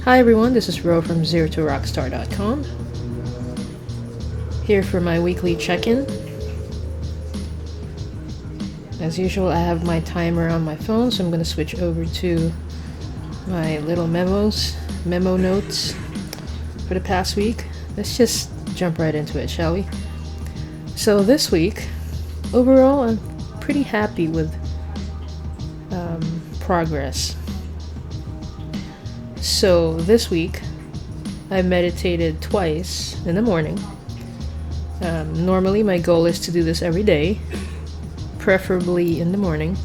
Hi everyone, this is Ro from ZeroToRockstar.com. Here for my weekly check-in. As usual, I have my timer on my phone, so I'm going to switch over to my little memo notes for the past week. Let's just jump right into it, shall we? So this week, overall, I'm pretty happy with progress. So this week, I meditated twice in the morning. Normally, my goal is to do this every day, preferably in the morning.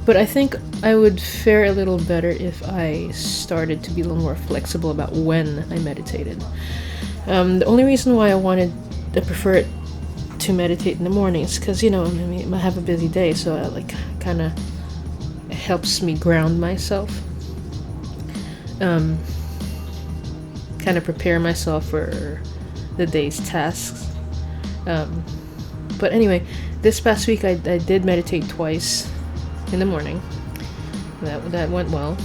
But I think I would fare a little better if I started to be a little more flexible about when I meditated. The only reason why I prefer it to meditate in the morning is because, I have a busy day, so it helps me ground myself. Kind of prepare myself for the day's tasks. But anyway, this past week I did meditate twice in the morning. That went well.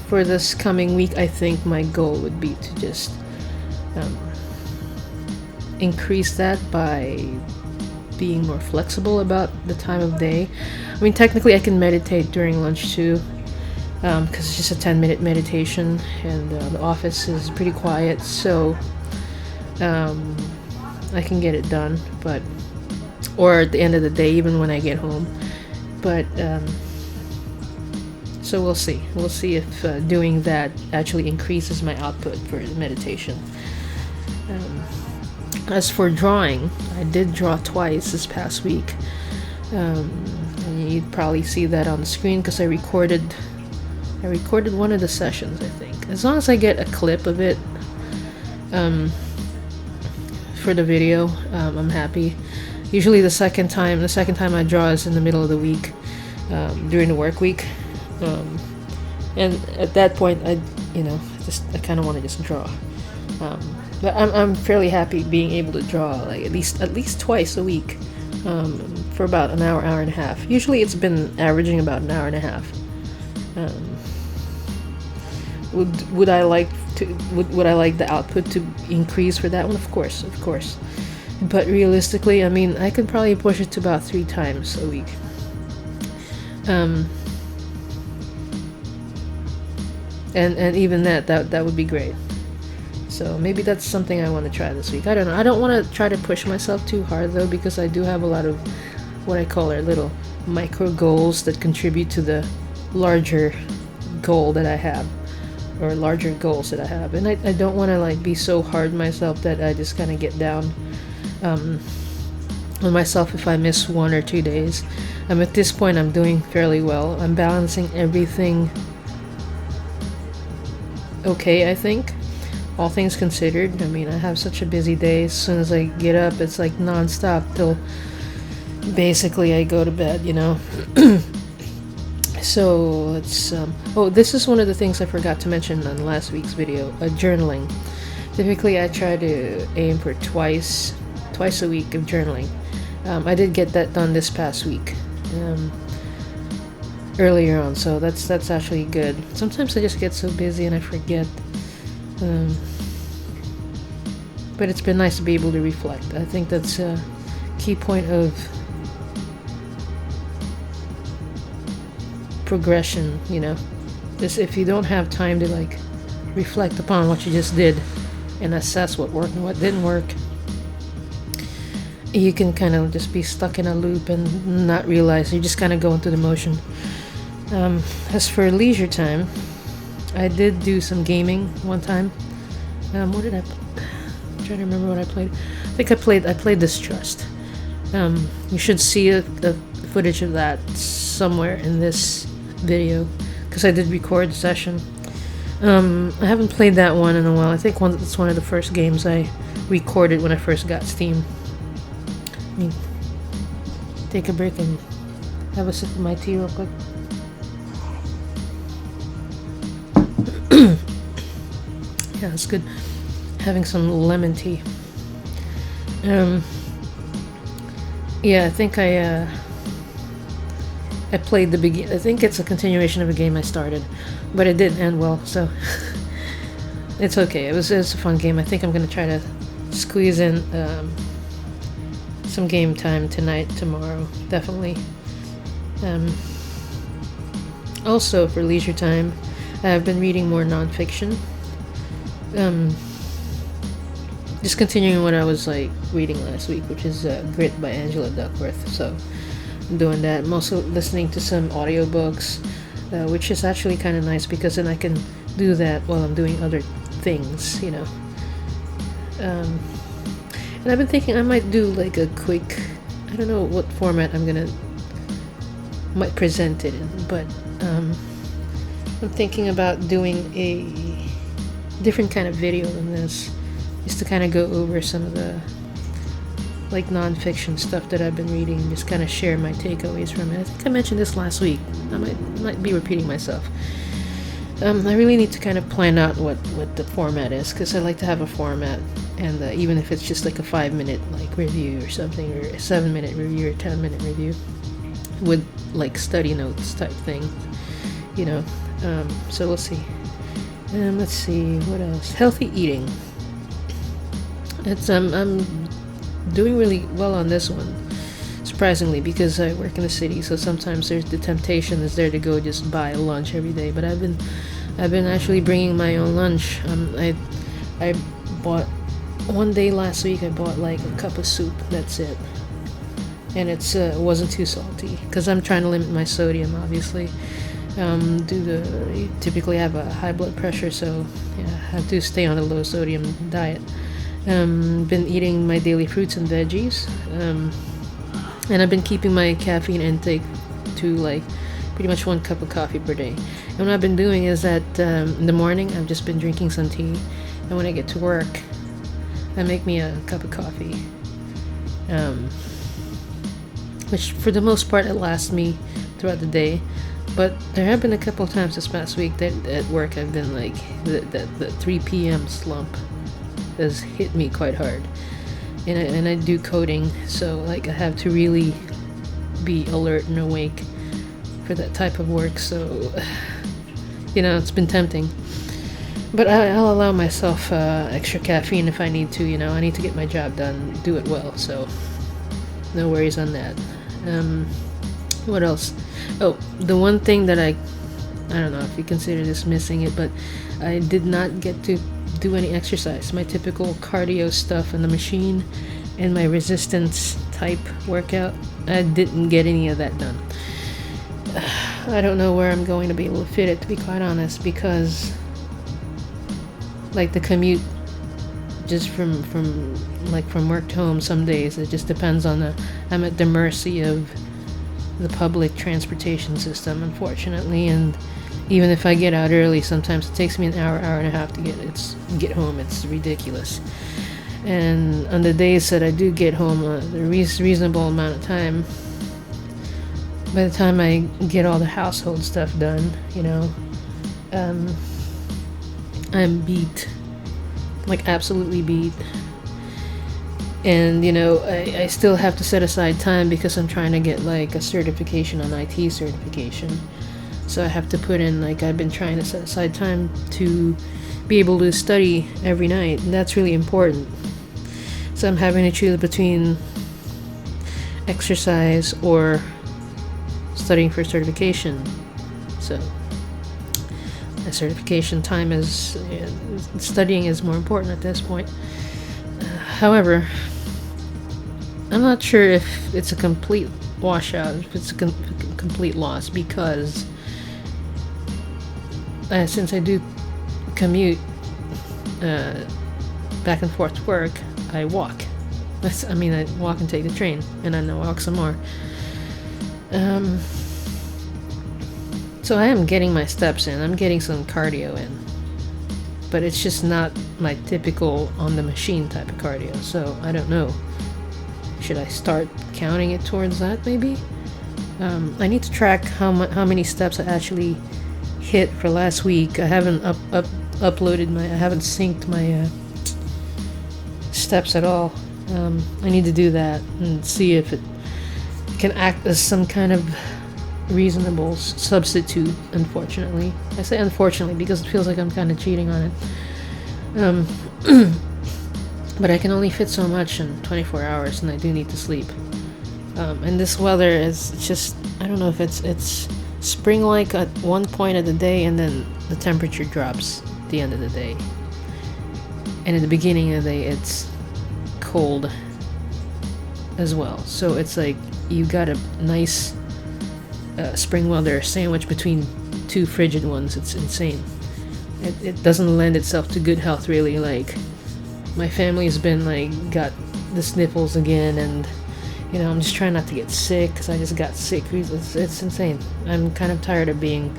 For this coming week, I think my goal would be to just increase that by being more flexible about the time of day. I mean, technically I can meditate during lunch too, because it's just a 10-minute meditation, and the office is pretty quiet, so I can get it done, or at the end of the day, even when I get home. But so we'll see if doing that actually increases my output for meditation. As for drawing, I did draw twice this past week, and you'd probably see that on the screen because I recorded one of the sessions, I think. As long as I get a clip of it for the video, I'm happy. Usually the second time I draw is in the middle of the week, during the work week, and at that point I kind of want to just draw. But I'm fairly happy being able to draw like at least twice a week, for about an hour and a half. Usually it's been averaging about an hour and a half. Would I like the output to increase for that one? Of course. But realistically, I mean, I could probably push it to about 3 times a week. And even that would be great. So maybe that's something I want to try this week. I don't know. I don't want to try to push myself too hard though, because I do have a lot of what I call little micro goals that contribute to the larger goal that I have, or larger goals that I have. And I don't want to be so hard on myself that I just kind of get down on myself if I miss 1 or 2 days. At this point, I'm doing fairly well. I'm balancing everything okay, I think. All things considered. I mean, I have such a busy day. As soon as I get up, it's like non-stop till basically I go to bed, So it's this is one of the things I forgot to mention on last week's video, journaling. Typically I try to aim for twice a week of journaling. I did get that done this past week, earlier on, so that's actually good. Sometimes I just get so busy and I forget, but it's been nice to be able to reflect. I think that's a key point of progression, This, if you don't have time to reflect upon what you just did and assess what worked and what didn't work, you can kind of just be stuck in a loop and not realize you're just kind of going through the motion. As for leisure time, I did do some gaming one time. What did I play? I'm trying to remember what I played. I think I played Distrust. You should see the footage of that somewhere in this video, because I did record the session. I haven't played that one in a while. I think it's one of the first games I recorded when I first got Steam. Let me take a break and have a sip of my tea real quick. Yeah, it's good. Having some lemon tea. Yeah, I think I played the begin. I think it's a continuation of a game I started, but it didn't end well, so it's okay. It was a fun game. I think I'm gonna try to squeeze in some game time tonight, tomorrow, definitely. Um, Also, for leisure time, I've been reading more nonfiction. Um, just continuing what I was like reading last week, which is Grit by Angela Duckworth. So I'm doing that. I'm also listening to some audiobooks, which is actually kind of nice because then I can do that while I'm doing other things, you know. And I've been thinking I might do like a quick, I don't know what format might present it in, but I'm thinking about doing a different kind of video than this, just to kind of go over some of the like nonfiction stuff that I've been reading, just kind of share my takeaways from it. I think I mentioned this last week. I might be repeating myself. I really need to kind of plan out what the format is, because I like to have a format, and even if it's just like a 5-minute like review or something, or a 7-minute review or 10-minute review with like study notes type thing, you know. So we'll see. Let's see what else. Healthy eating. I'm doing really well on this one, surprisingly, because I work in the city, so sometimes there's the temptation is there to go just buy lunch every day. But I've been actually bringing my own lunch. I bought one day last week. I bought like a cup of soup. That's it, and it wasn't too salty because I'm trying to limit my sodium, obviously. Typically have a high blood pressure, so yeah, I have to stay on a low sodium diet. Been eating my daily fruits and veggies, and I've been keeping my caffeine intake to like pretty much 1 cup of coffee per day. And what I've been doing is that in the morning I've just been drinking some tea, and when I get to work I make me a cup of coffee, which for the most part it lasts me throughout the day. But there have been a couple of times this past week that at work I've been like the 3 p.m. slump has hit me quite hard, and I do coding, so like I have to really be alert and awake for that type of work. So you know, it's been tempting, but I'll allow myself extra caffeine if I need to. You know, I need to get my job done, do it well, so no worries on that. What else? Oh, the one thing that I don't know if you consider this missing it, but I did not get to do any exercise. My typical cardio stuff on the machine and my resistance type workout, I didn't get any of that done. I don't know where I'm going to be able to fit it, to be quite honest, because like the commute just from work to home, some days it just depends on I'm at the mercy of the public transportation system, unfortunately. And even if I get out early, sometimes it takes me an hour and a half to get home. It's ridiculous. And on the days that I do get home, the reasonable amount of time, by the time I get all the household stuff done, you know, I'm beat, like absolutely beat. And you know, I still have to set aside time because I'm trying to get like a certification on IT certification. So I have to put in, like, I've been trying to set aside time to be able to study every night, and that's really important. So I'm having to choose between exercise or studying for certification. So my certification time is studying is more important at this point. However, I'm not sure if it's a complete washout, if it's a complete loss, because since I do commute back and forth to work, I walk. I walk and take the train, and then I walk some more. So I am getting my steps in. I'm getting some cardio in. But it's just not my typical on the machine type of cardio. So I don't know. Should I start counting it towards that maybe? I need to track how many steps I actually hit for last week. I haven't uploaded I haven't synced my steps at all. I need to do that and see if it can act as some kind of reasonable substitute, unfortunately. I say unfortunately because it feels like I'm kind of cheating on it. Um, but I can only fit so much in 24 hours, and I do need to sleep. And this weather is just, I don't know if it's spring-like at one point of the day, and then the temperature drops at the end of the day. And at the beginning of the day, it's cold as well. So it's like you got a nice spring weather sandwich between two frigid ones. It's insane. It doesn't lend itself to good health, really. Like, my family's been like got the sniffles again, and I'm just trying not to get sick because I just got sick. It's insane. I'm kind of tired of being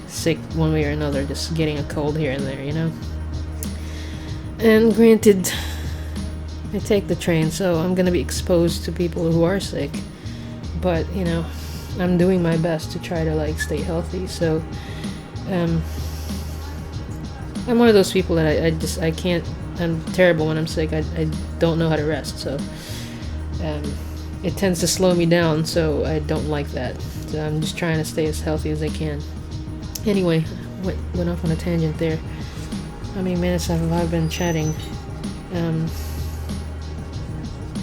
sick one way or another, just getting a cold here and there. And granted, I take the train, so I'm gonna be exposed to people who are sick, but I'm doing my best to try to like stay healthy. So I'm one of those people that I can't. I'm terrible when I'm sick. I don't know how to rest, so it tends to slow me down, so I don't like that. So I'm just trying to stay as healthy as I can. Anyway, went off on a tangent there. How many minutes have I been chatting?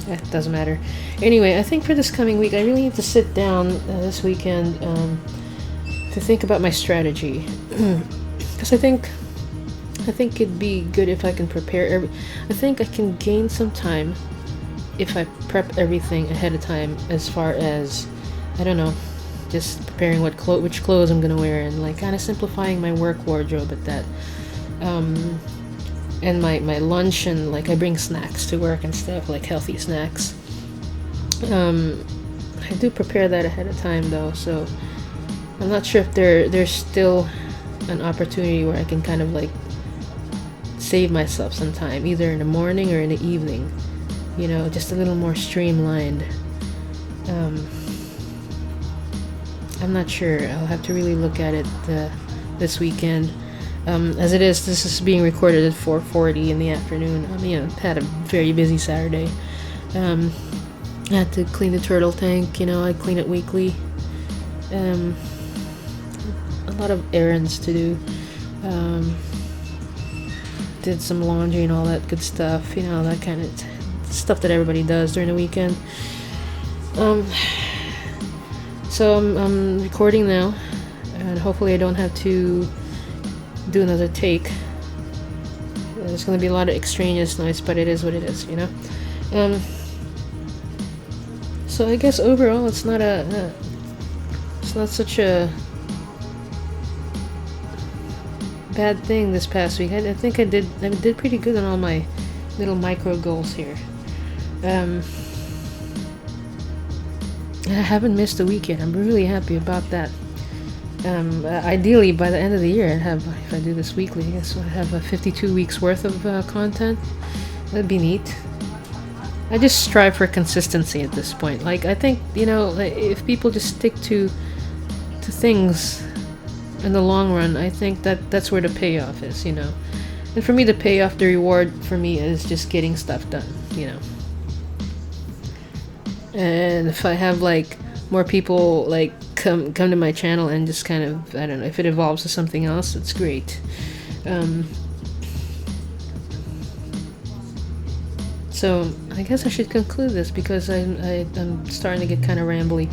It doesn't matter. Anyway, I think for this coming week, I really need to sit down this weekend to think about my strategy. Because I think it'd be good if I can prepare I think I can gain some time if I prep everything ahead of time, as far as, I don't know, just preparing which clothes I'm gonna wear, and like kind of simplifying my work wardrobe at that. And my lunch, and like I bring snacks to work and stuff, like healthy snacks. I do prepare that ahead of time though, so I'm not sure if there's still an opportunity where I can kind of like save myself some time, either in the morning or in the evening, just a little more streamlined. I'm not sure. I'll have to really look at it this weekend. As it is, this is being recorded at 4:40 in the afternoon. Had a very busy Saturday. I had to clean the turtle tank. I clean it weekly. A lot of errands to do. Did some laundry and all that good stuff. That kind of stuff that everybody does during the weekend. So I'm recording now, and hopefully I don't have to do another take. There's going to be a lot of extraneous noise, but it is what it is, so I guess overall it's not such a bad thing this past week. I think I did pretty good on all my little micro goals here. I haven't missed a week yet. I'm really happy about that. Ideally, by the end of the year, if I do this weekly, I guess I'll have 52 weeks worth of content. That'd be neat. I just strive for consistency at this point. Like, I think, if people just stick to things in the long run, I think that's where the payoff is, And for me, the payoff, the reward for me is just getting stuff done, And if I have like more people like come to my channel and just kind of, I don't know, if it evolves to something else, it's great. So I guess I should conclude this because I'm starting to get kind of rambly.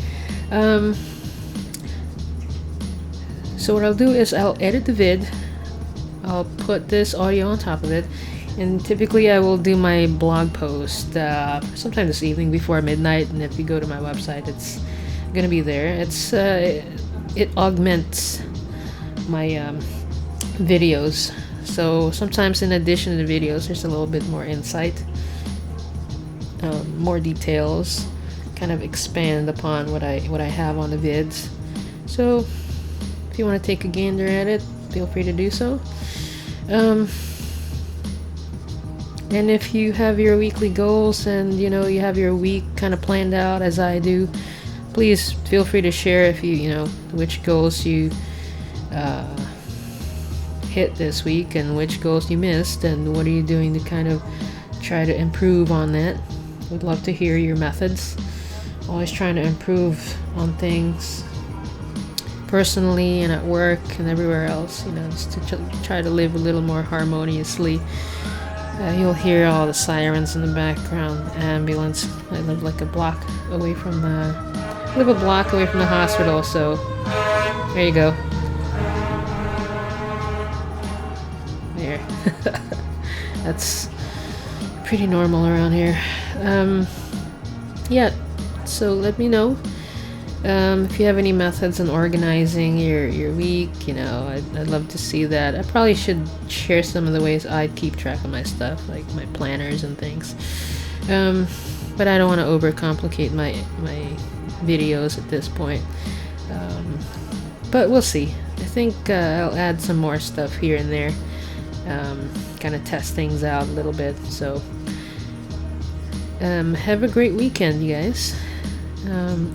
So what I'll do is I'll edit the vid. I'll put this audio on top of it. And typically I will do my blog post sometime this evening before midnight, and if you go to my website, it's gonna be there. It augments my videos, so sometimes in addition to the videos there's a little bit more insight, more details, kind of expand upon what I have on the vids. So if you want to take a gander at it, feel free to do so. And if you have your weekly goals and you have your week kind of planned out as I do, please feel free to share if you which goals you hit this week and which goals you missed, and what are you doing to kind of try to improve on that. We'd love to hear your methods. Always trying to improve on things. personally and at work and everywhere else, you know, just to try to live a little more harmoniously. You'll hear all the sirens in the background, ambulance. I live like a block away from the hospital, so there you go. There. That's pretty normal around here. Yeah, so let me know if you have any methods in organizing your week. You know, I'd love to see that. I probably should share some of the ways I keep track of my stuff, like my planners and things. But I don't want to overcomplicate my videos at this point. But we'll see. I think I'll add some more stuff here and there. Kind of test things out a little bit. So have a great weekend, you guys.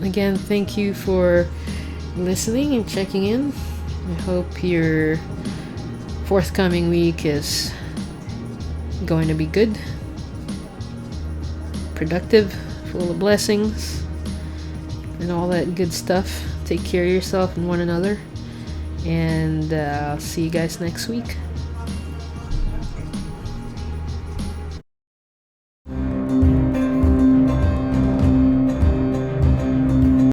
Again, thank you for listening and checking in. I hope your forthcoming week is going to be good, productive, full of blessings, and all that good stuff. Take care of yourself and one another, and I'll see you guys next week.